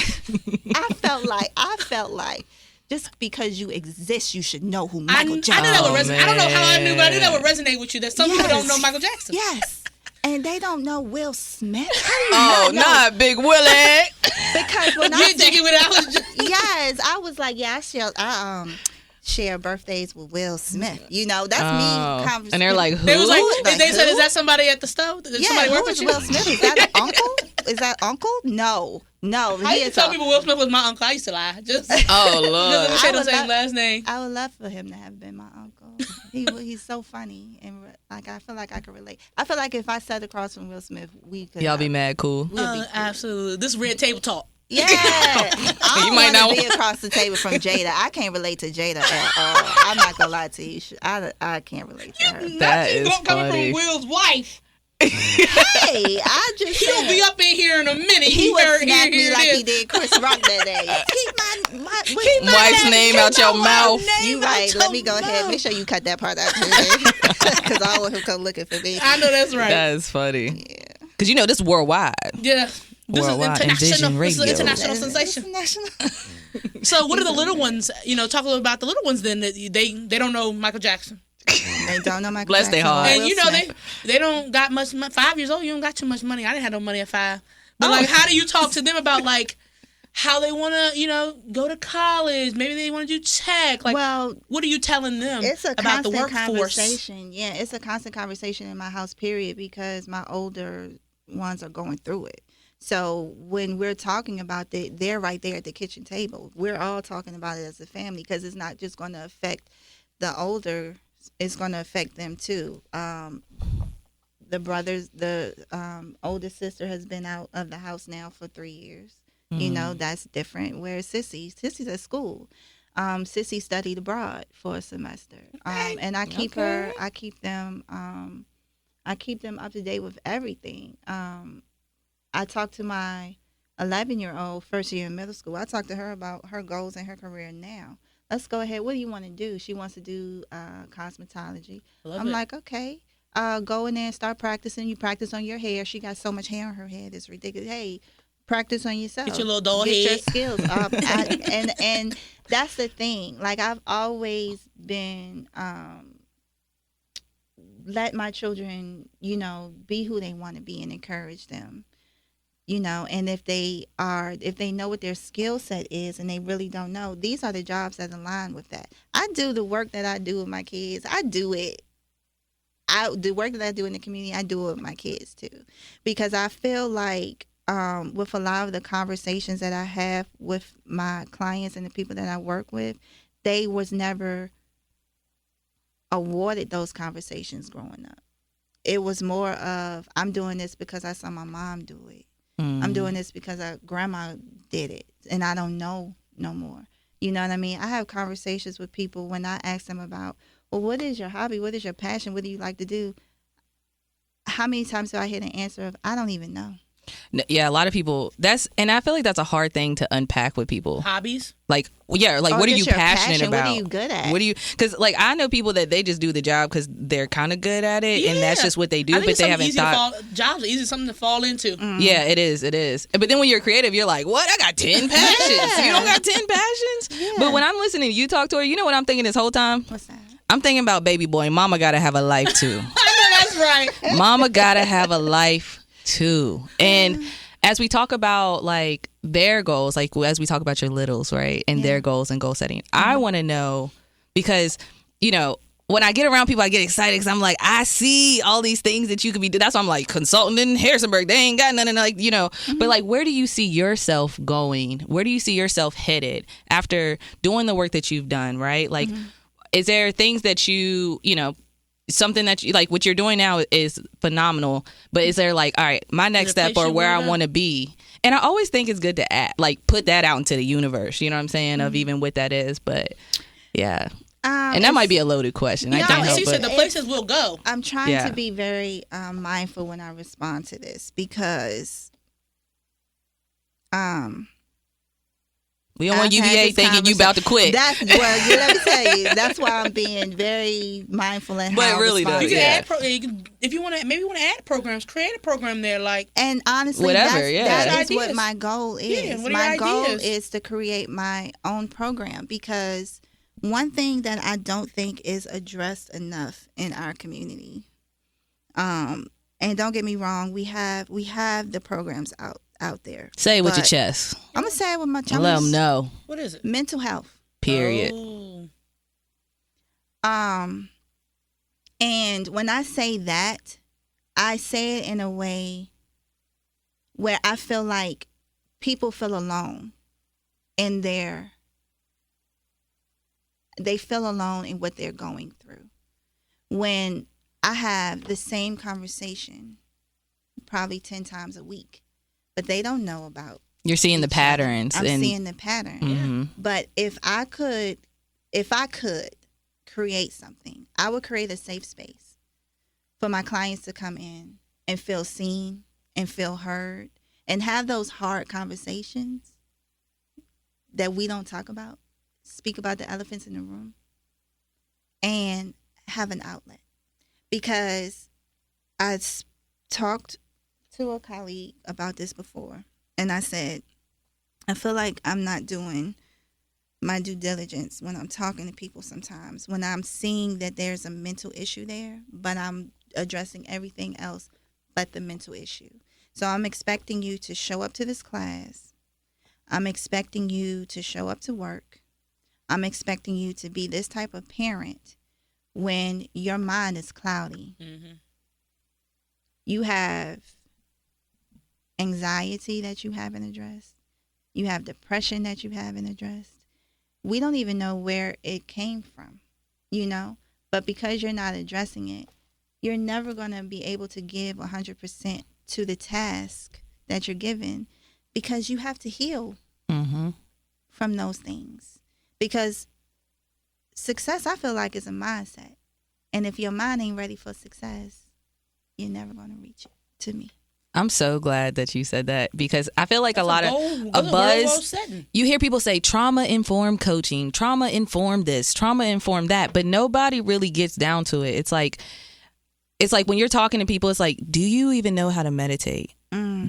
felt like just because you exist, you should know who Michael Jackson is. I don't know how I knew, but I knew that would resonate with you, that some people don't know Michael Jackson. Yes. And they don't know Will Smith. not Big Willie. Because when jiggy with it, I was just... Yes, I was like, I share birthdays with Will Smith. That's me. Conversation. And they're like, who? They was like, they said, is that somebody at the stove? Did somebody work with you? Will Smith? Is that an uncle? Is that uncle? No. I used to tell people Will Smith was my uncle. I used to lie. Just Lord. just say the same last name. I would love for him to have been my uncle. He's so funny, and like I feel like I could relate. I feel like if I sat across from Will Smith, we could. Y'all be mad cool. Be cool. Absolutely. This red table talk. Yeah, I don't might want to be across the table from Jada. I can't relate to Jada at all. I'm not gonna lie to you. I can't relate to her. That is coming funny. from Will's wife. Hey, I just He'll be up in here in a minute. He would smack me like he did Chris Rock that day. Keep my wife's name out your mouth. You right. Let me go ahead. Make sure you cut that part out because I want him to come looking for me. I know that's right. That is funny. Yeah. Because this worldwide. Yeah. This Worldwide is international. Envision This is an Radio. international sensation. So, what are the little ones? Talk a little about the little ones. Then that they don't know Michael Jackson. They don't know Michael Bless Jackson. their heart. And they don't got much. 5 years old, you don't got too much money. I didn't have no money at 5. But how do you talk to them about how they want to, go to college. Maybe they want to do tech. Like, well, what are you telling them it's a about the constant workforce? Conversation. Yeah, it's a constant conversation in my house, period, because my older ones are going through it. So when we're talking about it, they're right there at the kitchen table. We're all talking about it as a family because it's not just going to affect the older, it's going to affect them too. The brothers, the oldest sister has been out of the house now for 3 years. That's different. Whereas Sissy's at school. Sissy studied abroad for a semester. And I keep them up to date with everything. I talked to my 11-year-old, first year in middle school. I talked to her about her goals in her career now. Let's go ahead. What do you want to do? She wants to do cosmetology. I'm like, okay. Go in there and start practicing. You practice on your hair. She got so much hair on her head. It's ridiculous. Hey, practice on yourself. Get your little doll Get head. your skills up. And that's the thing. Like, I've always been let my children, be who they want to be and encourage them. And if they know what their skill set is and they really don't know, these are the jobs that align with that. I do the work that I do with my kids. I do it. The work that I do in the community, I do it with my kids too. Because I feel like with a lot of the conversations that I have with my clients and the people that I work with, they was never awarded those conversations growing up. It was more of, I'm doing this because I saw my mom do it. I'm doing this because grandma did it, and I don't know no more. You know what I mean? I have conversations with people when I ask them about, well, what is your hobby? What is your passion? What do you like to do? How many times do I hear the answer of, I don't even know? Yeah, a lot of people, and I feel like that's a hard thing to unpack with people. Hobbies? Like, yeah, like, what are you passionate about? What are you good at? Because, like, I know people that they just do the job because they're kind of good at it, and that's just what they do, but they haven't thought. Jobs are easy, something to fall into. Yeah, it is. But then when you're creative, you're like, what? I got 10 passions. You don't got 10 passions? Yeah. But when I'm listening to you talk, Tori, you know what I'm thinking this whole time? What's that? I'm thinking about baby boy. Mama got to have a life, too. I know that's right. Mama got to have a life, too. And as we talk about, like, their goals, like, as we talk about your littles, right, and their goals and goal setting, I want to know, because, when I get around people, I get excited because I'm like, I see all these things that you could be doing. That's why I'm like, consulting in Harrisonburg, they ain't got nothing, like, But, like, where do you see yourself going? Where do you see yourself headed after doing the work that you've done, right? Like, is there things that you, something that you like, what you're doing now is phenomenal, but is there like, all right, my next step or where I want to be? And I always think it's good to put that out into the universe, you know what I'm saying, of even what that is. But yeah, and that might be a loaded question. I can't help she said the places we'll go. I'm trying to be very mindful when I respond to this, because we don't want UVA thinking you about to quit. Let me tell you, that's why I'm being very mindful in how I respond. You can add if you want to, maybe you want to add programs, create a program there, like. And honestly, that is what my goal is. Yeah, my goal is to create my own program, because one thing that I don't think is addressed enough in our community, and don't get me wrong, we have the programs out there. Say it with your chest. I'm gonna say it with my chest. Let them know. What is it? Mental health. Period. Oh. And when I say that, I say it in a way where I feel like people feel alone in they feel alone in what they're going through. When I have the same conversation probably 10 times a week, but they don't know about. You're seeing the patterns. I'm seeing the pattern. Mm-hmm. But if I could create something, I would create a safe space for my clients to come in and feel seen and feel heard and have those hard conversations that we don't talk about. Speak about the elephants in the room and have an outlet. Because I talked to a colleague about this before, and I said, I feel like I'm not doing my due diligence when I'm talking to people sometimes, when I'm seeing that there's a mental issue there, but I'm addressing everything else but the mental issue. So I'm expecting you to show up to this class, I'm expecting you to show up to work. I'm expecting you to be this type of parent when your mind is cloudy. Mm-hmm. You have anxiety that you haven't addressed. You have depression that you haven't addressed. We don't even know where it came from, you know? But because you're not addressing it, you're never going to be able to give 100% to the task that you're given, because you have to heal from those things. Because success, I feel like, is a mindset. And if your mind ain't ready for success, you're never going to reach it, to me. I'm so glad that you said that, because I feel like a buzz. You hear people say trauma-informed coaching, trauma-informed this, trauma-informed that, but nobody really gets down to it. It's like when you're talking to people, it's like, do you even know how to meditate?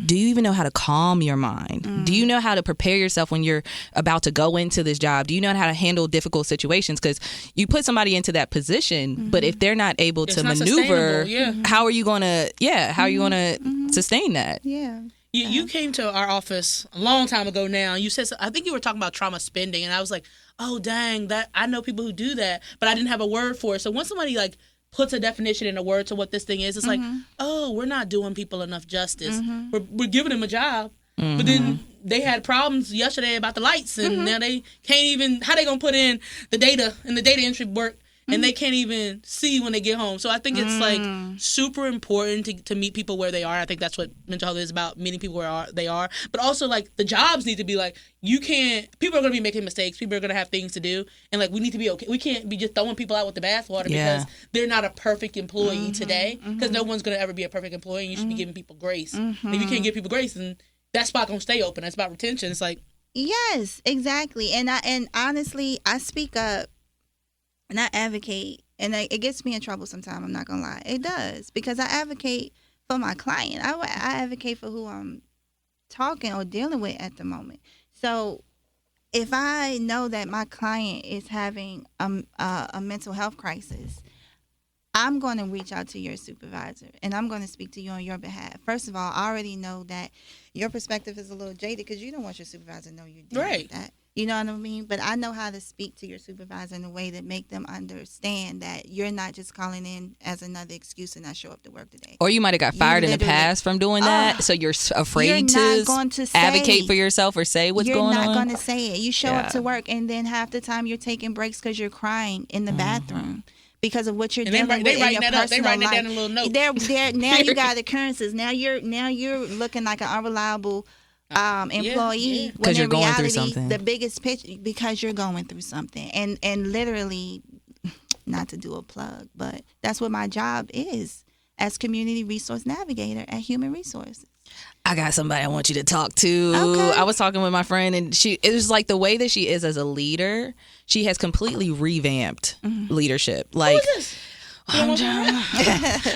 Do you even know how to calm your mind? Do you know how to prepare yourself when you're about to go into this job? Do you know how to handle difficult situations? Because you put somebody into that position, but if they're not able to maneuver, how are you going to sustain that? Yeah. You came to our office a long time ago now. You said, I think you were talking about trauma spending, and I was like, oh, dang, that I know people who do that, but I didn't have a word for it. So when somebody like puts a definition in a word to what this thing is, it's like, oh, we're not doing people enough justice. We're giving them a job, but then they had problems yesterday about the lights, and now they can't even, how they going to put in the data and the data entry work, and they can't even see when they get home. So I think it's like super important to meet people where they are. I think that's what mental health is about, meeting people where they are. But also, like, the jobs need to be like, people are going to be making mistakes. People are going to have things to do. And, like, we need to be okay. We can't be just throwing people out with the bathwater because they're not a perfect employee today. Because no one's going to ever be a perfect employee, and you should be giving people grace. And if you can't give people grace, then that spot going to stay open. It's about retention. It's like... Yes, exactly. And honestly, I speak up. And I advocate, and it gets me in trouble sometimes, I'm not going to lie. It does, because I advocate for my client. I advocate for who I'm talking or dealing with at the moment. So if I know that my client is having a mental health crisis, I'm going to reach out to your supervisor, and I'm going to speak to you on your behalf. First of all, I already know that your perspective is a little jaded because you don't want your supervisor to know you're dealing with that. You know what I mean? But I know how to speak to your supervisor in a way that make them understand that you're not just calling in as another excuse to not show up to work today. Or you might have got fired in the past from doing that, so you're afraid to advocate for yourself or say what's going on. You're not going to say it. You show up to work, and then half the time you're taking breaks because you're crying in the bathroom. Because of what you're dealing with in your personal life. They writing it down in a little note. Now you got occurrences. Now you're looking like an unreliable employee, because you're going through something. The biggest pitch, because you're going through something, and literally, not to do a plug, but that's what my job is as Community Resource Navigator at Human Resources. I got somebody I want you to talk to. Okay. I was talking with my friend, and it was like the way that she is as a leader. She has completely revamped leadership. Like, who is this?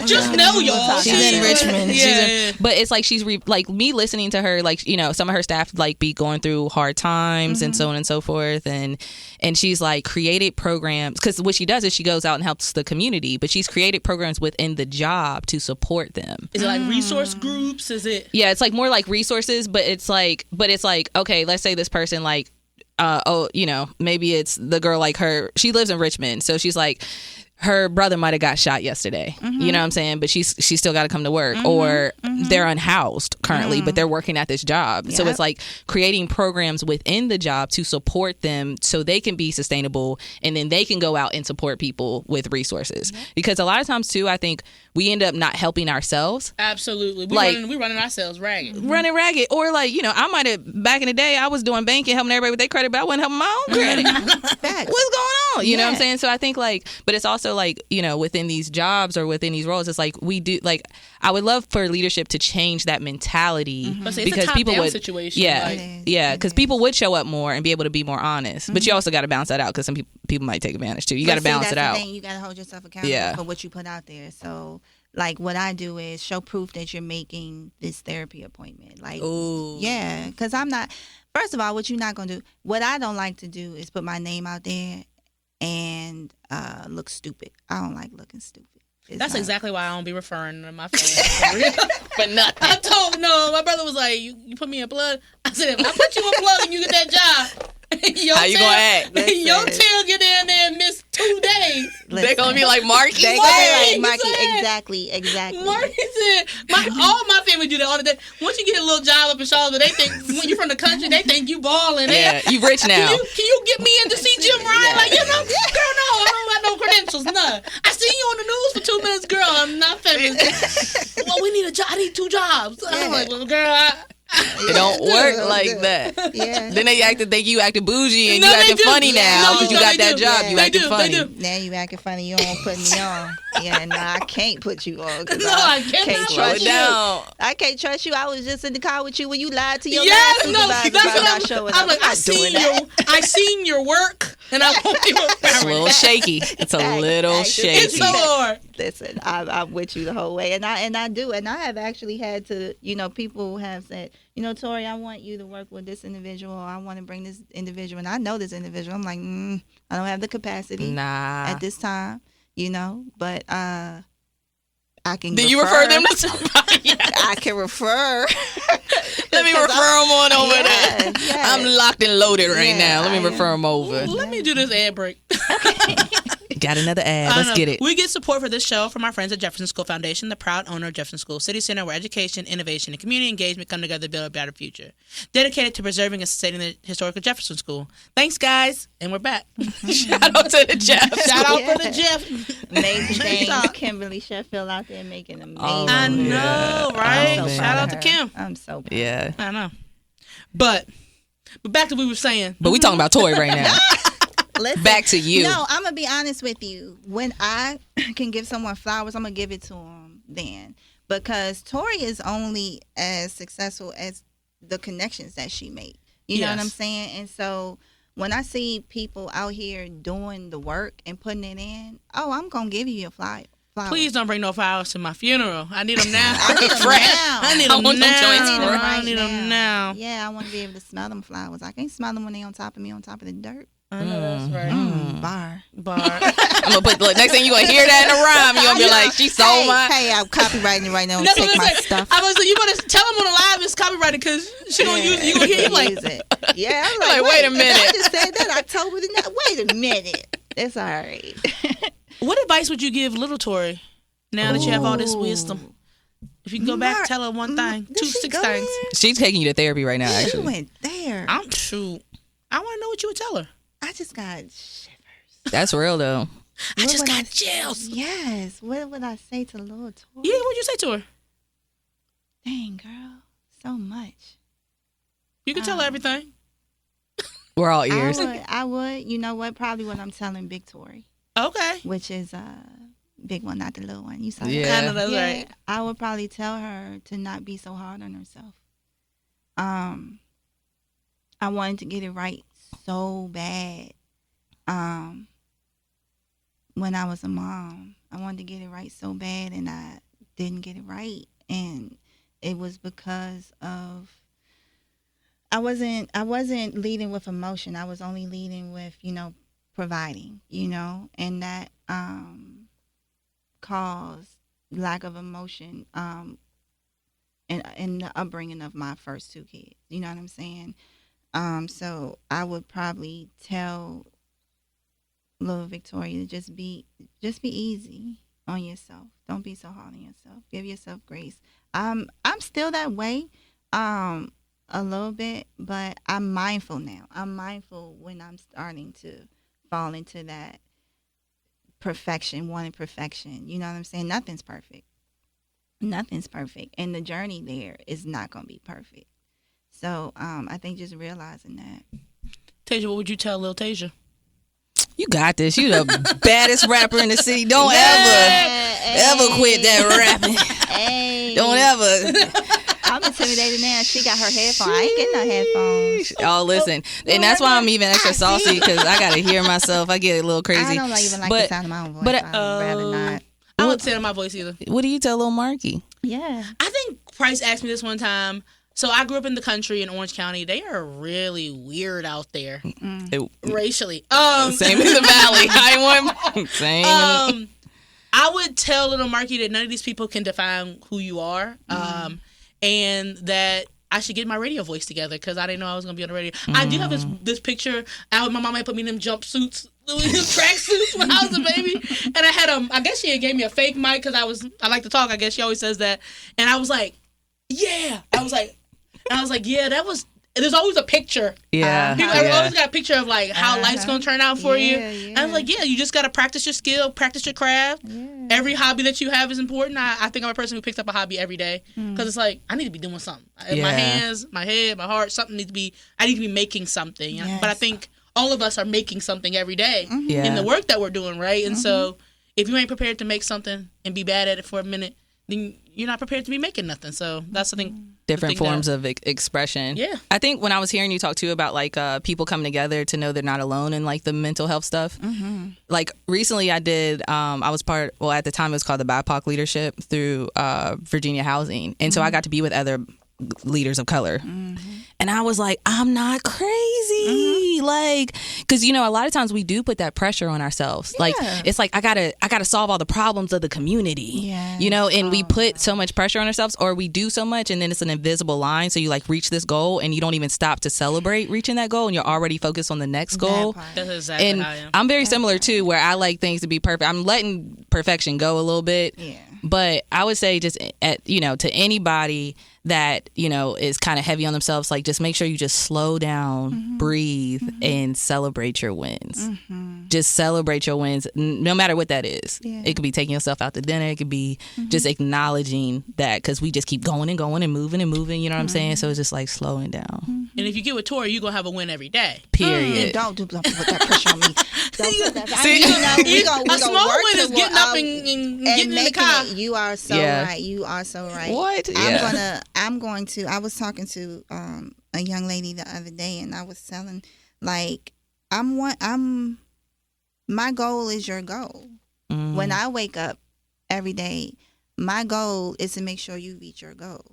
Just know, y'all. She's in Richmond. But it's like like me listening to her, like, you know, some of her staff like be going through hard times and so on and so forth, and she's like created programs, because what she does is she goes out and helps the community, but she's created programs within the job to support them. Is it like resource groups? Is it? Yeah, it's like more like resources, but it's like okay, let's say this person like maybe it's the girl, like her, she lives in Richmond, so she's like, her brother might have got shot yesterday. You know what I'm saying? But she's still got to come to work. Or they're unhoused currently, but they're working at this job. Yep. So it's like creating programs within the job to support them so they can be sustainable, and then they can go out and support people with resources. Yep. Because a lot of times too, I think we end up not helping ourselves. Absolutely. We running ourselves ragged. Running ragged. Or like, you know, I might have, back in the day, I was doing banking, helping everybody with their credit, but I wasn't helping my own credit. What's going on? You know what I'm saying? So I think like, but it's also like, you know, within these jobs or within these roles, it's like we do, like, I would love for leadership to change that mentality, because people would, situation, because people would show up more and be able to be more honest. But you also got to balance that out, because some people might take advantage too. You got to balance it out. You got to hold yourself accountable for what you put out there. So like what I do is show proof that you're making this therapy appointment. Like, because I'm not, first of all, what you're not going to do, what I don't like to do is put my name out there and look stupid. I don't like looking stupid. That's exactly why I don't be referring to my family. For nothing. My brother was like, you put me in blood? I said, if I put you in blood and you get that job, how you gonna act? Your tail get in there and miss 2 days. They're gonna be like Marky. They're gonna be like Marky. Exactly. Marky said, all my family do that all the time. Once you get a little job up in Charlotte, they think when you're from the country, they think you balling. Yeah, you rich now. Can you get me in to see Jim Ryan? Like, girl, no, I don't got no credentials. None. I seen you on the news for 2 minutes, girl. I'm not famous. Well, we need a job. I need 2 jobs. Yeah. I'm like, well, girl, it don't work like that. Yeah. Then they think you acting bougie and you acting funny now because you got that job. Yeah. You acting funny. Now you acting funny. You don't put me on. Yeah, no, I can't put you on. No, I can't trust you. Down. I can't trust you. I was just in the car with you when you lied to your last supervisor about not showing up. I'm like, I seen your work, and I won't be It's a little shaky. It's a little shaky. It's so hard. Listen, I'm with you the whole way, and I do, and I have actually had to, people have said, Tori, I want you to work with this individual. I want to bring this individual, and I know this individual. I'm like, I don't have the capacity at this time, but I can. Do you refer them to somebody? I can refer. Let me refer them on over there. Yes. I'm locked and loaded right now. Let me refer them over. Let me do this ad break. Got another ad. Let's get it. We get support for this show from our friends at Jefferson School Foundation, the proud owner of Jefferson School City Center, where education, innovation, and community engagement come together to build a better future. Dedicated to preserving and sustaining the historical Jefferson School. Thanks, guys. And we're back. Shout out to the Jeff. Shout out for the Jeff. Amazing things. Kimberly Sheffield out there making amazing. I know, right? So Shout out to Kim. I'm so proud. Yeah. I know. But back to what we were saying. But we talking about Tori right now. Listen, back to you. No, I'm going to be honest with you. When I can give someone flowers, I'm going to give it to them then. Because Tori is only as successful as the connections that she made. You know what I'm saying? And so when I see people out here doing the work and putting it in, I'm going to give you your flowers. Please don't bring no flowers to my funeral. I need them now. I need them now. I need them now. I need them now. Yeah, I want to be able to smell them flowers. I can't smell them when they on top of me, on top of the dirt. I know that's right. Bar. I'm gonna put. Look, next thing you gonna hear that in a rhyme, you gonna be like, "She sold my." Hey, I'm copywriting it right now. And take my stuff. I was like, you better tell them on the live it's copyrighted because she gonna use it. You gonna hear you like it. Yeah, I'm like, wait a minute. I just said that October. Wait a minute. It's all right. What advice would you give little Tori now that you have all this wisdom? If you can go back, tell her one thing, 6 things. She's taking you to therapy right now. Actually, she went there. I want to know what you would tell her. I just got shivers. That's real though. I just got chills. Yes. What would I say to little Tori? Yeah, what'd you say to her? Dang, girl, so much. You can tell her everything. We're all ears. I would. You know what? Probably what I'm telling Big Tori. Okay. Which is big one, not the little one. You saw that? Yeah, I know that's right. I would probably tell her to not be so hard on herself. I wanted to get it right so bad. When I was a mom, I wanted to get it right so bad, and I didn't get it right, and it was because of I wasn't leading with emotion. I was only leading with providing, and that caused lack of emotion in the upbringing of my first 2 kids. You know what I'm saying? So I would probably tell little Victoria to just be easy on yourself. Don't be so hard on yourself. Give yourself grace. I'm still that way, a little bit, but I'm mindful now. I'm mindful when I'm starting to fall into that wanting perfection. You know what I'm saying? Nothing's perfect. Nothing's perfect, and the journey there is not going to be perfect. So I think just realizing that. Tasia, what would you tell little Tasia? You got this. You the baddest rapper in the city. Don't ever quit that rapping. Don't ever. I'm intimidated now. She got her headphones. I ain't getting no headphones. Oh, listen. And that's why I'm even extra saucy, because I got to hear myself. I get a little crazy. I don't even like the sound of my own voice. But I'd rather not. I don't tell my voice either. What do you tell little Marky? Yeah. I think Price asked me this one time. So I grew up in the country in Orange County. They are really weird out there, racially. Same in the valley. Same. I would tell little Marky that none of these people can define who you are, and that I should get my radio voice together because I didn't know I was going to be on the radio. I do have this picture. My mom had put me in them jumpsuits, track suits when I was a baby, and I had I guess she had gave me a fake mic because I like to talk. I guess she always says that, and I was like, yeah. I was like, yeah, that was. There's always a picture. Yeah. People always got a picture of like how life's gonna turn out for you. And I was like, yeah, you just gotta practice your skill, practice your craft. Yeah. Every hobby that you have is important. I think I'm a person who picks up a hobby every day because it's like I need to be doing something. Yeah. My hands, my head, my heart, something needs to be. I need to be making something. Yes. But I think all of us are making something every day in the work that we're doing, right? And so if you ain't prepared to make something and be bad at it for a minute, then you're not prepared to be making nothing. So that's something. Different forms of expression. Yeah. I think when I was hearing you talk too about like people coming together to know they're not alone in like the mental health stuff. Like recently I did, I was at the time it was called the BIPOC leadership through Virginia Housing. And so I got to be with other leaders of color. And I was like, I'm not crazy. Like, because, you know, a lot of times we do put that pressure on ourselves. Like, it's like, I gotta solve all the problems of the community, you know, and we put so much pressure on ourselves, or we do so much, and then it's an invisible line. So you like reach this goal and you don't even stop to celebrate reaching that goal, and you're already focused on the next goal. That's exactly and how I am. I'm very similar too, where I like things to be perfect. I'm letting perfection go a little bit. But I would say just to anybody that, you know, is kind of heavy on themselves, like just make sure you just slow down, breathe, and celebrate your wins. Just celebrate your wins, no matter what that is. It could be taking yourself out to dinner. It could be just acknowledging that, because we just keep going and going and moving, you know what I'm saying? So it's just like slowing down. And if you get with Tori, you're going to have a win every day. Period. Don't put that pressure on me. Don't put that. See, a small win is getting up and getting in the car. You are so right. You are so right. What? I'm going to. I was talking to a young lady the other day, and I was telling, like, my goal is your goal. When I wake up every day, my goal is to make sure you reach your goal.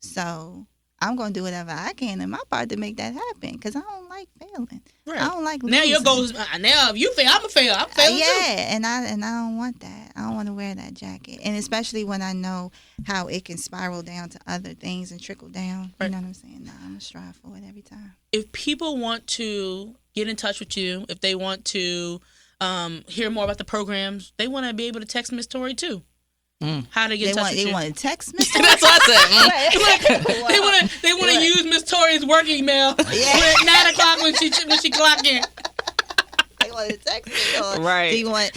So I'm going to do whatever I can in my part to make that happen, because I don't like failing. Right. I don't like losing. Now your goal is, now if you fail, I'm a fail. I'm failing too. And I don't want that. I don't want to wear that jacket. And especially when I know how it can spiral down to other things and trickle down. Right. You know what I'm saying? Nah, I'm going to strive for it every time. If people want to get in touch with you, if they want to hear more about the programs, they want to be able to text Miss Tori too. How to get in touch with you? They want to text Miss Tori? That's what I said. They want to use Miss Tori's work email at 9 o'clock when she clock in. They want to text me. Or right. Do you want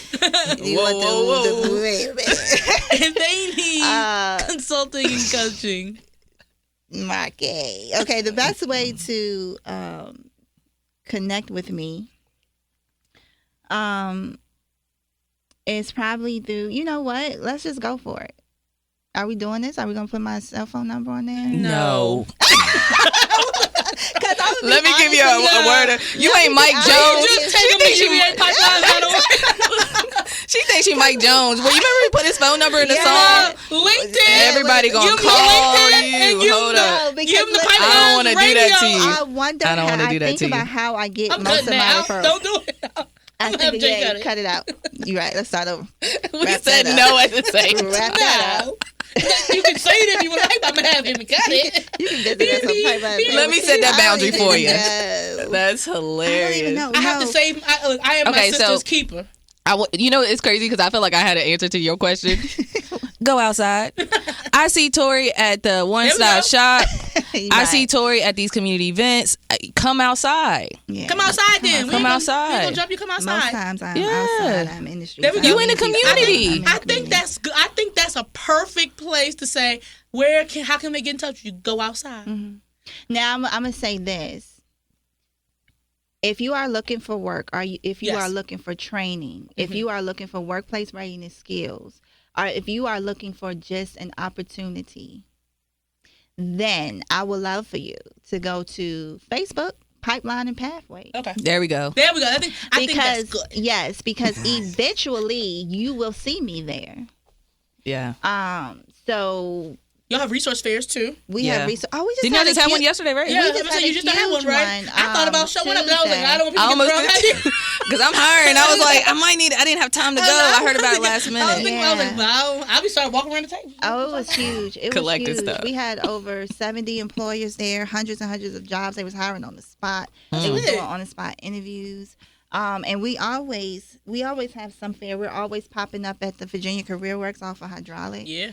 if they need consulting and coaching. Okay, the best way to connect with me is probably through, you know what? Let's just go for it. Are we doing this? Are we going to put my cell phone number on there? No. Let me give you a word. You ain't Mike Jones. She thinks UVA Pipelines. She thinks she Mike Jones. Well, you remember he put his phone number in the song? LinkedIn. Everybody gonna call you. Hold up. Give them the Pipelines. I don't want to do that to you. I wonder. I don't want to do that to you. Think about how I get most of my referrals. Don't do it. I think cut it out. You're right. Let's start over. We said no at the same time. Wrap that out. You can say it if you want to. I'm gonna have him cut it. You can visit us on Pipelines. Let me set that boundary for you. Know. That's hilarious. I don't even know. I have to save. I am my sister's keeper. You know, it's crazy because I feel like I had an answer to your question. Go outside. I see Tori at the One Stop Shop. I see Tori at these community events. Come outside. Yeah. Come outside then. Come outside. We gonna jump you. Come outside. Most times I'm outside. I'm in the street. You in the community. I think that's good. I think that's a perfect place to say how can they get in touch with you? Go outside. Mm-hmm. Now I'm gonna say this. If you are looking for work, if you are looking for training, if you are looking for workplace readiness skills, or if you are looking for just an opportunity, then I would love for you to go to Facebook, Pipeline and Pathways. Okay. There we go. I think that's good. Yes, because eventually you will see me there. Yeah. So Y'all have resource fairs too. We have resource. Oh, we just didn't y'all just have one yesterday, right? Yeah, we just had you just had one, right? I thought about showing up, but I was like, I don't want people to get thrown. Because I'm hiring. I was like, I didn't have time to go. I heard about it last minute. I was like, wow. I'll be starting walking around the table. Oh, it was huge. It was huge. Stuff. We had over 70 employers there, hundreds and hundreds of jobs. They was hiring on the spot. They was doing on the spot interviews. And we always have some fair. We're always popping up at the Virginia Career Works off of Hydraulic. Yeah.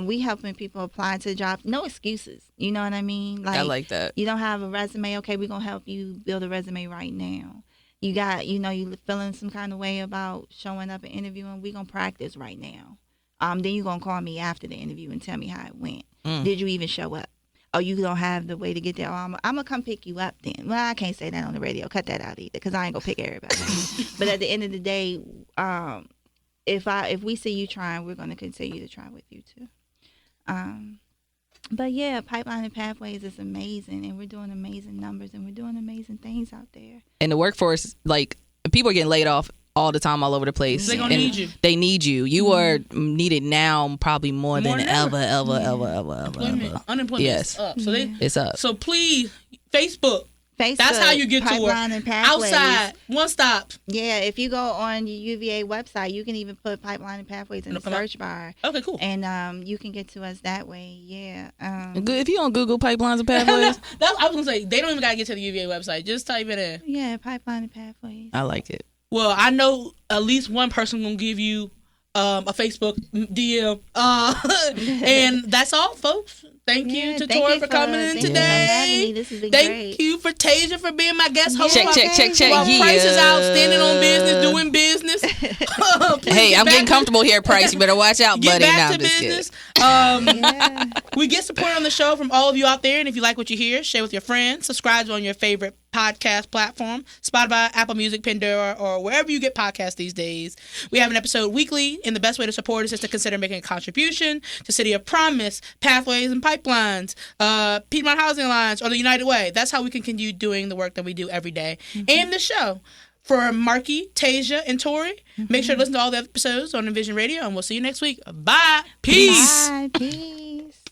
We helping people apply to the job. No excuses. You know what I mean? I like that. You don't have a resume. Okay, we're gonna help you build a resume right now. You got, you feeling some kind of way about showing up and interviewing. We're gonna practice right now. Then you're gonna call me after the interview and tell me how it went. Did you even show up? Oh, you don't have the way to get there. Oh, I'm gonna come pick you up then. Well, I can't say that on the radio. Cut that out either, because I ain't gonna pick everybody. But at the end of the day, if we see you trying, we're gonna continue to try with you too. But yeah, Pipeline and Pathways is amazing, and we're doing amazing numbers, and we're doing amazing things out there. And the workforce, like, people are getting laid off all the time, all over the place. They're gonna need you. They need you. You are needed now, probably more than ever. Unemployment is up. So it's up. So please, Facebook. That's how you get to work. And Pathways. Outside, one stop. Yeah, if you go on the UVA website, you can even put Pipeline and Pathways in the search bar. Okay, cool. And you can get to us that way. Yeah. If you don't Google Pipelines and Pathways, I was gonna say they don't even gotta get to the UVA website. Just type it in. Yeah, Pipeline and Pathways. I like it. Well, I know at least one person gonna give you a Facebook DM. And that's all, folks. Thank you to Tori for coming in today. This has been great. Thank you for Tasia for being my guest host. Check. While Price is out standing on business, doing business. Hey, I'm getting comfortable here, Price. You better watch out, buddy. Get back to business. We get support on the show from all of you out there, and if you like what you hear, share with your friends. Subscribe on your favorite podcast platform, Spotify, Apple Music, Pandora, or wherever you get podcasts these days. We have an episode weekly, and the best way to support us is to consider making a contribution to City of Promise, Pathways and Pipelines, Piedmont Housing Alliance, or the United Way. That's how we can continue doing the work that we do every day. And the show. For Marky, Tasia, and Tori, make sure to listen to all the episodes on Envision Radio, and we'll see you next week. Bye. Peace. Bye. Peace.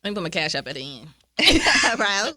Let me put my cash up at the end. Right.